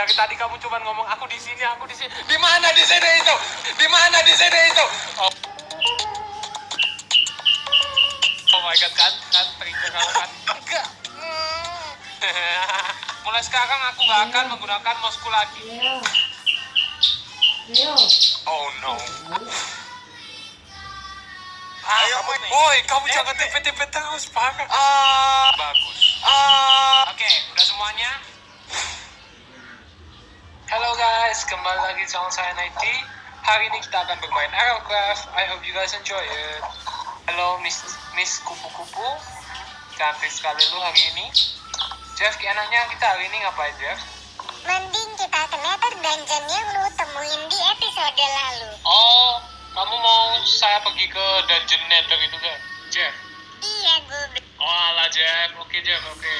Dari tadi kamu cuma ngomong aku di sini, aku di sini. Di mana di sini itu? Di mana di sini itu? Oh. Oh my god, kan trigger kamu kan. Enggak. Mulai sekarang aku nggak akan menggunakan mousku lagi. Oh no. Ayo, woi, kamu jangan TP-TP terus, parah. Bagus. Oke, udah semuanya. Halo guys, kembali lagi sama saya NightD. Hari ini kita akan bermain aircraft. I hope you guys enjoy it. Halo Miss Kupu-Kupu. Cantik sekali lu hari ini. Jeff, enaknya kita hari ini ngapain, Jeff? Mending kita ke nether dungeon yang lu temuin di episode lalu. Oh, kamu mau saya pergi ke dungeon nether itu kan, Jeff? Iya, gue. Oh alah Jeff, oke Jeff, oke.